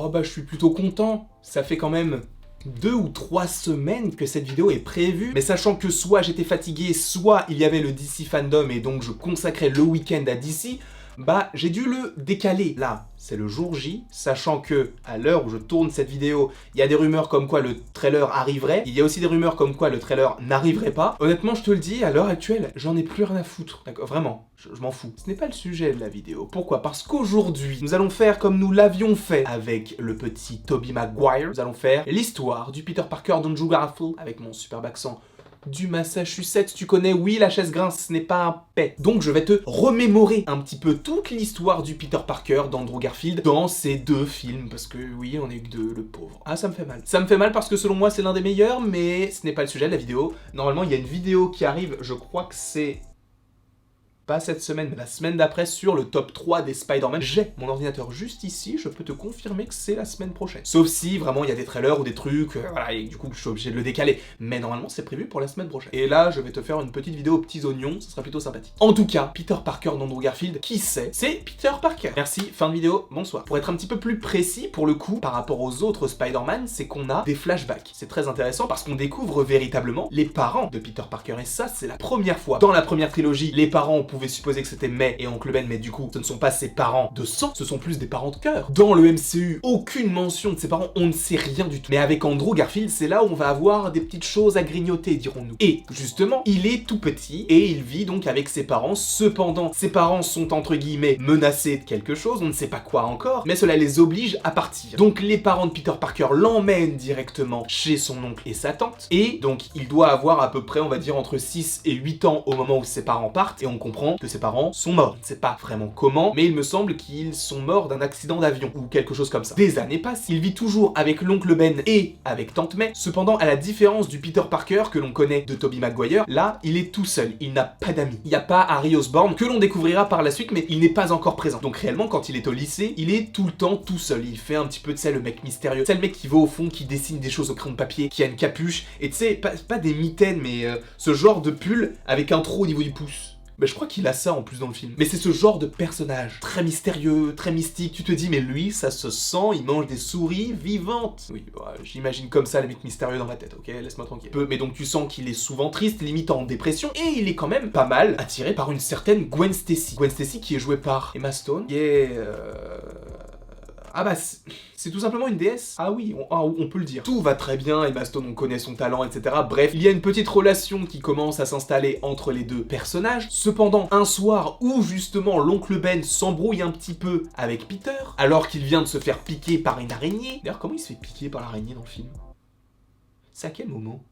Oh bah je suis plutôt content, ça fait quand même 2 ou 3 semaines que cette vidéo est prévue, mais sachant que soit j'étais fatigué, soit il y avait le DC Fandom et donc je consacrais le week-end à DC, bah j'ai dû le décaler. Là, c'est le jour J, sachant que à l'heure où je tourne cette vidéo, il y a des rumeurs comme quoi le trailer arriverait, il y a aussi des rumeurs comme quoi le trailer n'arriverait pas. Honnêtement, je te le dis, à l'heure actuelle, j'en ai plus rien à foutre. D'accord, vraiment, je m'en fous. Ce n'est pas le sujet de la vidéo. Pourquoi? Parce qu'aujourd'hui, nous allons faire comme nous l'avions fait avec le petit Tobey Maguire. Nous allons faire l'histoire du Peter Parker d'Andrew Garfield, avec mon superbe accent du Massachusetts, tu connais, oui, la chaise grince, ce n'est pas un pet. Donc je vais te remémorer un petit peu toute l'histoire du Peter Parker d'Andrew Garfield dans ces 2 films, parce que oui, on est que 2, le pauvre. Ah, ça me fait mal. Ça me fait mal parce que selon moi, c'est l'un des meilleurs, mais ce n'est pas le sujet de la vidéo. Normalement, il y a une vidéo qui arrive, je crois que c'est... pas cette semaine, mais la semaine d'après, sur le top 3 des Spider-Man. J'ai mon ordinateur juste ici, je peux te confirmer que c'est la semaine prochaine. Sauf si, vraiment, il y a des trailers ou des trucs, voilà, et du coup, je suis obligé de le décaler. Mais normalement, c'est prévu pour la semaine prochaine. Et là, je vais te faire une petite vidéo aux petits oignons, ça sera plutôt sympathique. En tout cas, Peter Parker d'Andrew Garfield, qui c'est? C'est Peter Parker. Merci, fin de vidéo, bonsoir. Pour être un petit peu plus précis, pour le coup, par rapport aux autres Spider-Man, c'est qu'on a des flashbacks. C'est très intéressant parce qu'on découvre véritablement les parents de Peter Parker. Et ça, c'est la première fois. Dans la première trilogie, les parents, on pouvait supposer que c'était May et Oncle Ben, mais du coup, ce ne sont pas ses parents de sang, ce sont plus des parents de cœur. Dans le MCU, aucune mention de ses parents, on ne sait rien du tout. Mais avec Andrew Garfield, c'est là où on va avoir des petites choses à grignoter, dirons-nous. Et justement, il est tout petit et il vit donc avec ses parents. Cependant, ses parents sont entre guillemets menacés de quelque chose, on ne sait pas quoi encore, mais cela les oblige à partir. Donc les parents de Peter Parker l'emmènent directement chez son oncle et sa tante, et donc il doit avoir à peu près, on va dire, entre 6 et 8 ans au moment où ses parents partent, et on comprend que ses parents sont morts. On ne sait pas vraiment comment, mais il me semble qu'ils sont morts d'un accident d'avion, ou quelque chose comme ça. Des années passent, il vit toujours avec l'oncle Ben et avec tante May. Cependant, à la différence du Peter Parker que l'on connaît de Tobey Maguire, là, il est tout seul, il n'a pas d'amis. Il n'y a pas Harry Osborn, que l'on découvrira par la suite, mais il n'est pas encore présent. Donc réellement, quand il est au lycée, il est tout le temps tout seul. Il fait un petit peu, tu sais, le mec mystérieux. C'est le mec qui va au fond, qui dessine des choses au crayon de papier, qui a une capuche, et tu sais, pas des mitaines, mais ce genre de pull avec un trou au niveau du pouce. Mais je crois qu'il a ça en plus dans le film. Mais c'est ce genre de personnage, très mystérieux, très mystique. Tu te dis, mais lui, ça se sent, il mange des souris vivantes. Oui, bah, j'imagine comme ça les mecs mystérieux dans ma tête, ok? Laisse-moi tranquille. Mais donc tu sens qu'il est souvent triste, limite en dépression, et il est quand même pas mal attiré par une certaine Gwen Stacy. Gwen Stacy qui est jouée par Emma Stone, qui est... Ah bah, c'est tout simplement une déesse. Ah oui, on peut le dire. Tout va très bien, Emma Stone, on connaît son talent, etc. Bref, il y a une petite relation qui commence à s'installer entre les 2 personnages. Cependant, un soir où justement l'oncle Ben s'embrouille un petit peu avec Peter, alors qu'il vient de se faire piquer par une araignée. D'ailleurs, comment il se fait piquer par l'araignée dans le film? C'est à quel moment?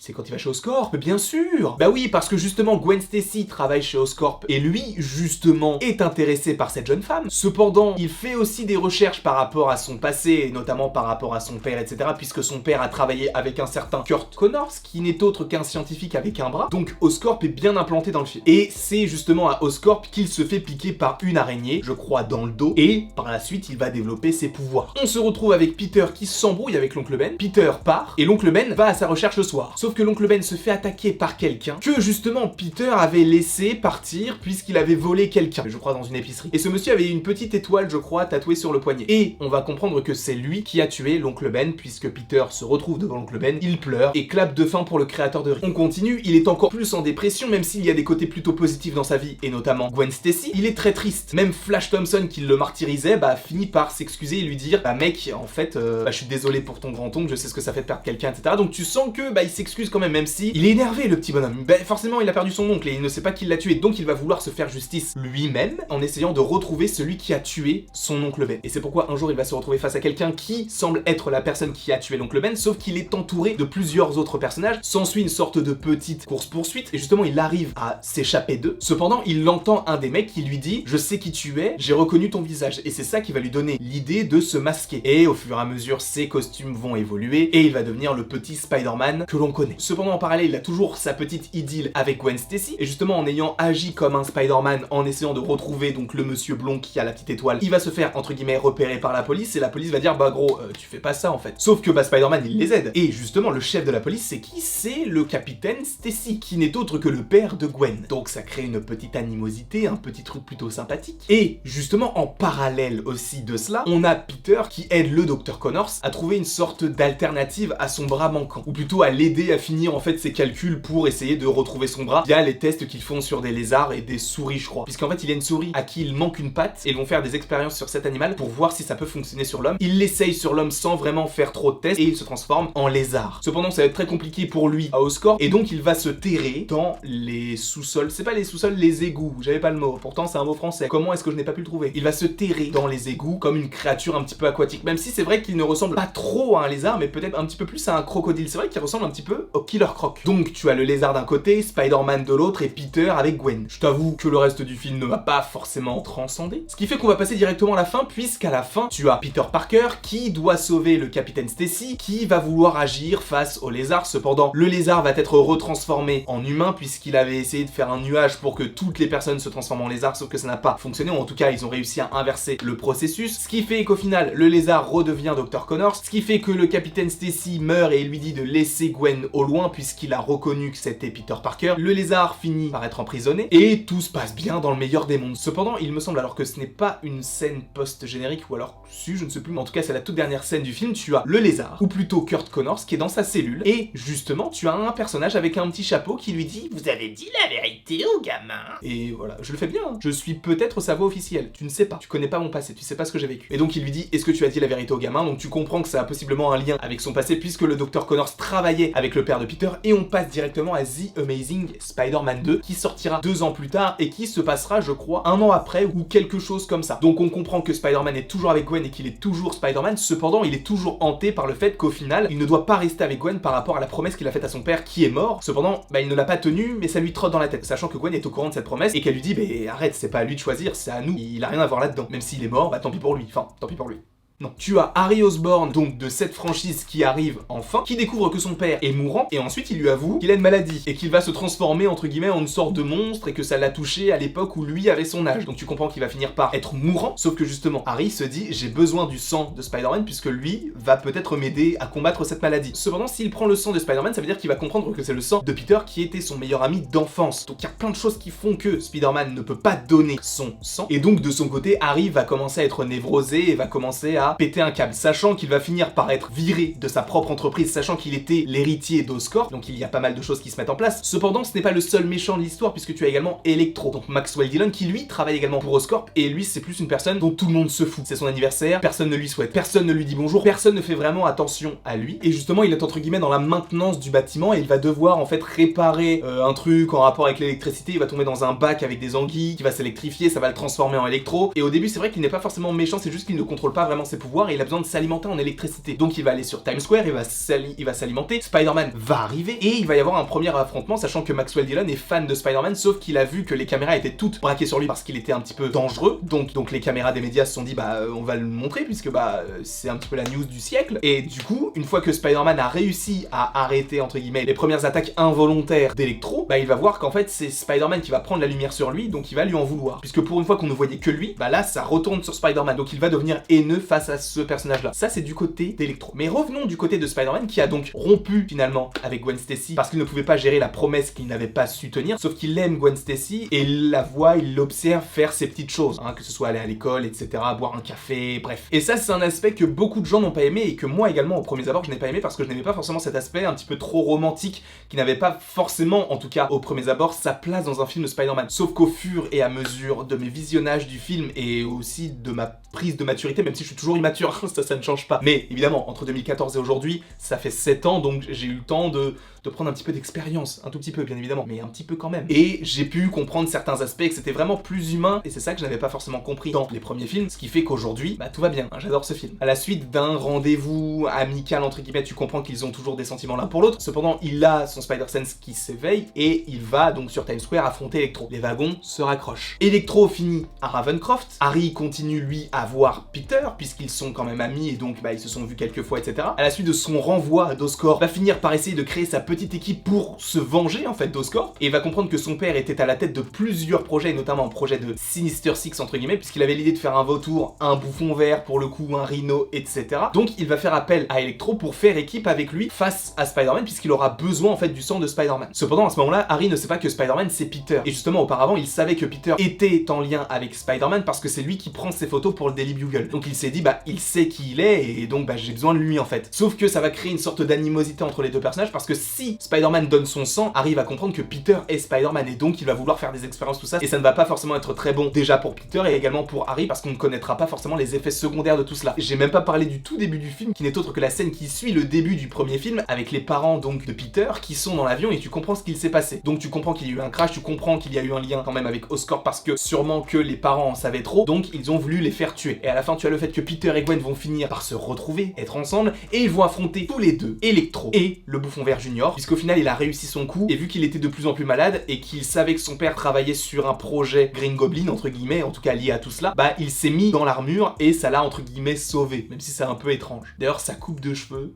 C'est quand il va chez Oscorp, bien sûr. Bah oui, parce que justement Gwen Stacy travaille chez Oscorp et lui, justement, est intéressé par cette jeune femme. Cependant, il fait aussi des recherches par rapport à son passé, et notamment par rapport à son père, etc. Puisque son père a travaillé avec un certain Kurt Connors, qui n'est autre qu'un scientifique avec un bras. Donc Oscorp est bien implanté dans le film. Et c'est justement à Oscorp qu'il se fait piquer par une araignée, je crois dans le dos, et par la suite, il va développer ses pouvoirs. On se retrouve avec Peter qui s'embrouille avec l'oncle Ben. Peter part, et l'oncle Ben va à sa recherche le soir. Sauf que l'oncle Ben se fait attaquer par quelqu'un que justement Peter avait laissé partir puisqu'il avait volé quelqu'un, je crois dans une épicerie. Et ce monsieur avait une petite étoile, je crois, tatouée sur le poignet. Et on va comprendre que c'est lui qui a tué l'oncle Ben puisque Peter se retrouve devant l'oncle Ben, il pleure et clappe de faim pour le créateur de Rick. On continue, il est encore plus en dépression même s'il y a des côtés plutôt positifs dans sa vie et notamment Gwen Stacy. Il est très triste. Même Flash Thompson qui le martyrisait, bah finit par s'excuser et lui dire bah mec, en fait, je suis désolé pour ton grand-oncle, je sais ce que ça fait de perdre quelqu'un, etc. Donc tu sens que bah il s'excuse quand même si il est énervé le petit bonhomme. Ben, forcément il a perdu son oncle et il ne sait pas qui l'a tué, donc il va vouloir se faire justice lui-même en essayant de retrouver celui qui a tué son oncle Ben. Et c'est pourquoi un jour il va se retrouver face à quelqu'un qui semble être la personne qui a tué l'oncle Ben, sauf qu'il est entouré de plusieurs autres personnages. S'ensuit une sorte de petite course-poursuite et justement il arrive à s'échapper d'eux. Cependant il entend un des mecs qui lui dit je sais qui tu es, j'ai reconnu ton visage, et c'est ça qui va lui donner l'idée de se masquer. Et au fur et à mesure ses costumes vont évoluer et il va devenir le petit Spider-Man que l'on connaît. emprisonné. Cependant, en parallèle, il a toujours sa petite idylle avec Gwen Stacy, et justement en ayant agi comme un Spider-Man, en essayant de retrouver donc le monsieur blond qui a la petite étoile, il va se faire entre guillemets repérer par la police, et la police va dire bah gros, tu fais pas ça en fait. Sauf que bah Spider-Man il les aide, et justement le chef de la police c'est qui? C'est le capitaine Stacy, qui n'est autre que le père de Gwen. Donc ça crée une petite animosité, un petit truc plutôt sympathique. Et justement en parallèle aussi de cela, on a Peter qui aide le Dr Connors à trouver une sorte d'alternative à son bras manquant, ou plutôt à l'aider à finir en fait ses calculs pour essayer de retrouver son bras via les tests qu'ils font sur des lézards et des souris je crois. Puisqu'en fait il y a une souris à qui il manque une patte, et ils vont faire des expériences sur cet animal pour voir si ça peut fonctionner sur l'homme. Il l'essaye sur l'homme sans vraiment faire trop de tests, et il se transforme en lézard. Cependant ça va être très compliqué pour lui à Oscorp, et donc il va se terrer dans les sous-sols. C'est pas les sous-sols, les égouts, j'avais pas le mot, pourtant c'est un mot français. Comment est-ce que je n'ai pas pu le trouver? Il va se terrer dans les égouts comme une créature un petit peu aquatique, même si c'est vrai qu'il ne ressemble pas trop à un lézard, mais peut-être un petit peu plus à un crocodile. C'est vrai qu'il ressemble un petit peu au Killer Croc. Donc tu as le lézard d'un côté, Spider-Man de l'autre et Peter avec Gwen. Je t'avoue que le reste du film ne m'a pas forcément transcendé. Ce qui fait qu'on va passer directement à la fin, puisqu'à la fin, tu as Peter Parker qui doit sauver le capitaine Stacy, qui va vouloir agir face au lézard. Cependant, le lézard va être retransformé en humain, puisqu'il avait essayé de faire un nuage pour que toutes les personnes se transforment en lézard, sauf que ça n'a pas fonctionné, ou en tout cas ils ont réussi à inverser le processus, ce qui fait qu'au final le lézard redevient Dr Connors, ce qui fait que le capitaine Stacy meurt et il lui dit de laisser Gwen au loin puisqu'il a reconnu que c'était Peter Parker. Le lézard finit par être emprisonné et tout se passe bien dans le meilleur des mondes. Cependant il me semble alors que ce n'est pas une scène post-générique, ou alors si je ne sais plus, mais en tout cas c'est la toute dernière scène du film, tu as le lézard, ou plutôt Kurt Connors qui est dans sa cellule, et justement tu as un personnage avec un petit chapeau qui lui dit vous avez dit la vérité au gamin. Et voilà, je le fais bien, hein. Je suis peut-être sa voix officielle, tu ne sais pas, tu connais pas mon passé, tu sais pas ce que j'ai vécu. Et donc il lui dit est-ce que tu as dit la vérité au gamin? Donc tu comprends que ça a possiblement un lien avec son passé puisque le Dr Connors travaillait avec le père de Peter, et on passe directement à The Amazing Spider-Man 2 qui sortira 2 ans plus tard et qui se passera je crois 1 an après ou quelque chose comme ça. Donc on comprend que Spider-Man est toujours avec Gwen et qu'il est toujours Spider-Man, cependant il est toujours hanté par le fait qu'au final il ne doit pas rester avec Gwen par rapport à la promesse qu'il a faite à son père qui est mort. Cependant bah, il ne l'a pas tenue, mais ça lui trotte dans la tête, sachant que Gwen est au courant de cette promesse et qu'elle lui dit bah arrête, c'est pas à lui de choisir, c'est à nous, il a rien à voir là-dedans. Même s'il est mort, bah tant pis pour lui, enfin tant pis pour lui. Non. Tu as Harry Osborn, donc de cette franchise qui arrive enfin, qui découvre que son père est mourant, et ensuite il lui avoue qu'il a une maladie, et qu'il va se transformer entre guillemets en une sorte de monstre, et que ça l'a touché à l'époque où lui avait son âge. Donc tu comprends qu'il va finir par être mourant, sauf que justement Harry se dit j'ai besoin du sang de Spider-Man puisque lui va peut-être m'aider à combattre cette maladie. Cependant s'il prend le sang de Spider-Man, ça veut dire qu'il va comprendre que c'est le sang de Peter qui était son meilleur ami d'enfance. Donc il y a plein de choses qui font que Spider-Man ne peut pas donner son sang, et donc de son côté Harry va commencer à être névrosé et va commencer à péter un câble, sachant qu'il va finir par être viré de sa propre entreprise, sachant qu'il était l'héritier d'Oscorp, donc il y a pas mal de choses qui se mettent en place. Cependant, ce n'est pas le seul méchant de l'histoire, puisque tu as également Electro, donc Maxwell Dillon, qui lui travaille également pour Oscorp, et lui c'est plus une personne dont tout le monde se fout. C'est son anniversaire, personne ne lui souhaite, personne ne lui dit bonjour, personne ne fait vraiment attention à lui, et justement il est entre guillemets dans la maintenance du bâtiment, et il va devoir en fait réparer un truc en rapport avec l'électricité. Il va tomber dans un bac avec des anguilles, qui va s'électrifier, ça va le transformer en électro, et au début c'est vrai qu'il n'est pas forcément méchant, c'est juste qu'il ne contrôle pas vraiment ses pouvoirs, et il a besoin de s'alimenter en électricité. Donc il va aller sur Times Square, il va s'alimenter, Spider-Man va arriver, et il va y avoir un premier affrontement, sachant que Maxwell Dillon est fan de Spider-Man, sauf qu'il a vu que les caméras étaient toutes braquées sur lui parce qu'il était un petit peu dangereux, donc les caméras des médias se sont dit bah on va le montrer puisque bah c'est un petit peu la news du siècle. Et du coup, une fois que Spider-Man a réussi à arrêter entre guillemets les premières attaques involontaires d'Electro, bah il va voir qu'en fait c'est Spider-Man qui va prendre la lumière sur lui, donc il va lui en vouloir, puisque pour une fois qu'on ne voyait que lui, bah là ça retourne sur Spider-Man, donc il va devenir haineux face à ce personnage-là. Ça c'est du côté d'Electro. Mais revenons du côté de Spider-Man qui a donc rompu finalement avec Gwen Stacy parce qu'il ne pouvait pas gérer la promesse qu'il n'avait pas su tenir, sauf qu'il aime Gwen Stacy et il la voit, il l'observe faire ses petites choses, hein, que ce soit aller à l'école, etc., boire un café, bref. Et ça c'est un aspect que beaucoup de gens n'ont pas aimé et que moi également au premier abord je n'ai pas aimé parce que je n'aimais pas forcément cet aspect un petit peu trop romantique qui n'avait pas forcément, en tout cas au premier abord, sa place dans un film de Spider-Man. Sauf qu'au fur et à mesure de mes visionnages du film et aussi de ma prise de maturité, même si je suis toujours immature, ça ne change pas. Mais évidemment, entre 2014 et aujourd'hui, ça fait 7 ans, donc j'ai eu le temps de prendre un petit peu d'expérience, un tout petit peu bien évidemment, mais un petit peu quand même. Et j'ai pu comprendre certains aspects, que c'était vraiment plus humain, et c'est ça que je n'avais pas forcément compris dans les premiers films, ce qui fait qu'aujourd'hui, bah tout va bien, hein, j'adore ce film. À la suite d'un rendez-vous amical, entre guillemets, tu comprends qu'ils ont toujours des sentiments l'un pour l'autre, cependant il a son Spider-Sense qui s'éveille, et il va donc sur Times Square affronter Electro. Les wagons se raccrochent. Electro finit à Ravencroft, Harry continue lui à voir Peter, puisqu'ils sont quand même amis, et donc bah ils se sont vus quelques fois, etc. À la suite de son renvoi d'Oscorp, va finir par essayer de créer sa petite petite équipe pour se venger en fait d'Oscorp, et il va comprendre que son père était à la tête de plusieurs projets, notamment un projet de Sinister Six entre guillemets, puisqu'il avait l'idée de faire un vautour, un bouffon vert pour le coup, un rhino, etc. Donc il va faire appel à Electro pour faire équipe avec lui face à Spider-Man, puisqu'il aura besoin en fait du sang de Spider-Man. Cependant à ce moment-là, Harry ne sait pas que Spider-Man c'est Peter, et justement auparavant il savait que Peter était en lien avec Spider-Man parce que c'est lui qui prend ses photos pour le Daily Bugle. Donc il s'est dit bah il sait qui il est et donc bah j'ai besoin de lui en fait. Sauf que ça va créer une sorte d'animosité entre les deux personnages parce que si Spider-Man donne son sang, Harry va comprendre que Peter est Spider-Man et donc il va vouloir faire des expériences tout ça, et ça ne va pas forcément être très bon déjà pour Peter et également pour Harry parce qu'on ne connaîtra pas forcément les effets secondaires de tout cela. J'ai même pas parlé du tout début du film qui n'est autre que la scène qui suit le début du premier film avec les parents donc de Peter qui sont dans l'avion et tu comprends ce qu'il s'est passé. Donc tu comprends qu'il y a eu un crash, tu comprends qu'il y a eu un lien quand même avec Oscorp parce que sûrement que les parents en savaient trop, donc ils ont voulu les faire tuer. Et à la fin tu as le fait que Peter et Gwen vont finir par se retrouver, être ensemble, et ils vont affronter tous les deux Electro et le Bouffon Vert Junior, puisqu'au final il a réussi son coup, et vu qu'il était de plus en plus malade et qu'il savait que son père travaillait sur un projet Green Goblin entre guillemets, en tout cas lié à tout cela, bah il s'est mis dans l'armure et ça l'a entre guillemets sauvé, même si c'est un peu étrange. D'ailleurs sa coupe de cheveux,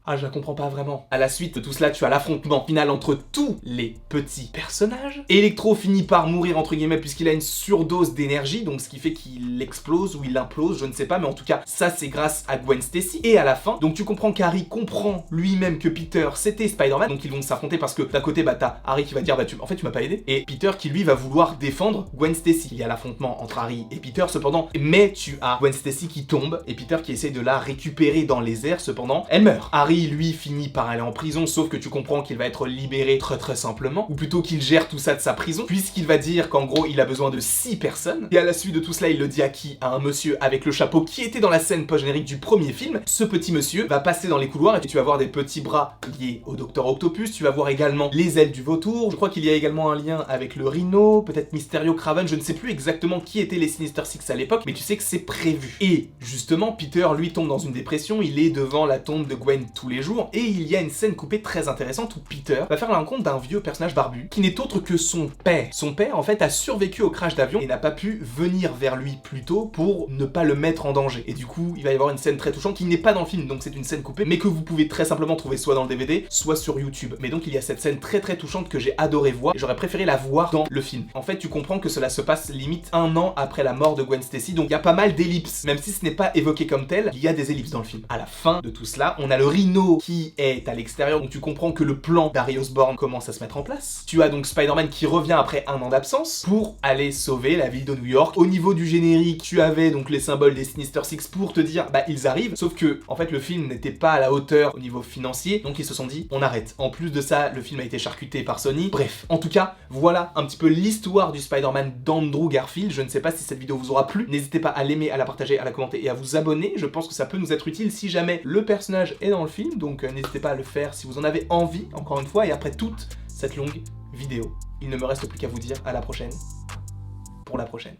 ah, je la comprends pas vraiment. À la suite de tout cela, tu as l'affrontement final entre tous les petits personnages. Electro finit par mourir entre guillemets puisqu'il a une surdose d'énergie, donc ce qui fait qu'il explose ou il implose, je ne sais pas, mais en tout cas, ça c'est grâce à Gwen Stacy. Et à la fin, donc tu comprends qu'Harry comprend lui-même que Peter c'était Spider-Man, donc ils vont s'affronter parce que d'un côté, bah t'as Harry qui va dire bah en fait tu m'as pas aidé, et Peter qui lui va vouloir défendre Gwen Stacy. Il y a l'affrontement entre Harry et Peter cependant, mais tu as Gwen Stacy qui tombe et Peter qui essaye de la récupérer dans les airs, cependant elle meurt. Harry lui finit par aller en prison, sauf que tu comprends qu'il va être libéré très simplement, ou plutôt qu'il gère tout ça de sa prison, puisqu'il va dire qu'en gros il a besoin de 6 personnes, et à la suite de tout cela il le dit à qui? À un monsieur avec le chapeau qui était dans la scène post-générique du premier film. Ce petit monsieur va passer dans les couloirs et tu vas voir des petits bras liés au Docteur Octopus, tu vas voir également les ailes du vautour, je crois qu'il y a également un lien avec le Rhino, peut-être Mysterio, Kraven, je ne sais plus exactement qui étaient les Sinister Six à l'époque, mais tu sais que c'est prévu. Et justement Peter lui tombe dans une dépression, il est devant la tombe de Gwen tous les jours, et il y a une scène coupée très intéressante où Peter va faire la rencontre d'un vieux personnage barbu qui n'est autre que son père. Son père en fait a survécu au crash d'avion et n'a pas pu venir vers lui plus tôt pour ne pas le mettre en danger. Et du coup il va y avoir une scène très touchante qui n'est pas dans le film, donc c'est une scène coupée, mais que vous pouvez très simplement trouver soit dans le DVD, soit sur YouTube. Mais donc il y a cette scène très touchante que j'ai adoré voir et j'aurais préféré la voir dans le film. En fait tu comprends que cela se passe limite 1 an après la mort de Gwen Stacy, donc il y a pas mal d'ellipses, même si ce n'est pas évoqué comme tel, il y a des ellipses dans le film. À la fin de tout cela, on a le Rhino qui est à l'extérieur, donc tu comprends que le plan d'Harry Osborn commence à se mettre en place. Tu as donc Spider-Man qui revient après 1 an d'absence pour aller sauver la ville de New York. Au niveau du générique, tu avais donc les symboles des Sinister Six pour te dire bah ils arrivent, sauf que en fait le film n'était pas à la hauteur au niveau financier, donc ils se sont dit on arrête. En plus de ça, le film a été charcuté par Sony. Bref, en tout cas, voilà un petit peu l'histoire du Spider-Man d'Andrew Garfield. Je ne sais pas si cette vidéo vous aura plu, n'hésitez pas à l'aimer, à la partager, à la commenter et à vous abonner. Je pense que ça peut nous être utile si jamais le personnage est dans le film, donc n'hésitez pas à le faire si vous en avez envie, encore une fois. Et après toute cette longue vidéo, il ne me reste plus qu'à vous dire à la prochaine pour la prochaine.